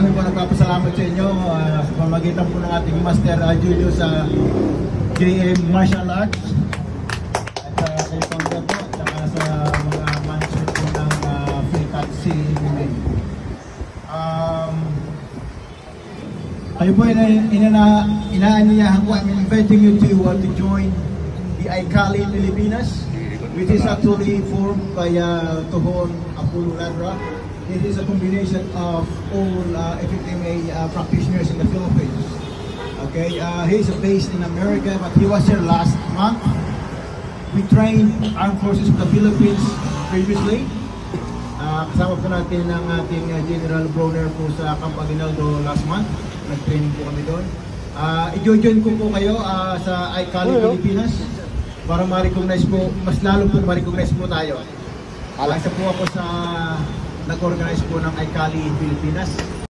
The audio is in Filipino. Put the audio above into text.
kami po nagpapasalamat sa inyo sa pamagitan po ng ating Master Julio sa JM Martial Arts at kay Tonga po at sa mga management po ng Free Taxi. Kayo po inaanyayahan ko, I'm inviting you to join the iCali Pilipinas, which is actually formed by Tohon Apollo Ladra. It is a combination of all FFMA practitioners in the Philippines. Okay, he's based in America, but he was here last month. We trained Armed Forces of the Philippines previously. Kasama po natin ang ating General Broner po sa Camp Aguinaldo last month. Nag-training po kami doon. I-join ko po kayo sa iCali Pilipinas para ma-recognize po, mas lalo po ma-recognize po tayo. Isa po ako sa nag-organize po ng iCali Pilipinas.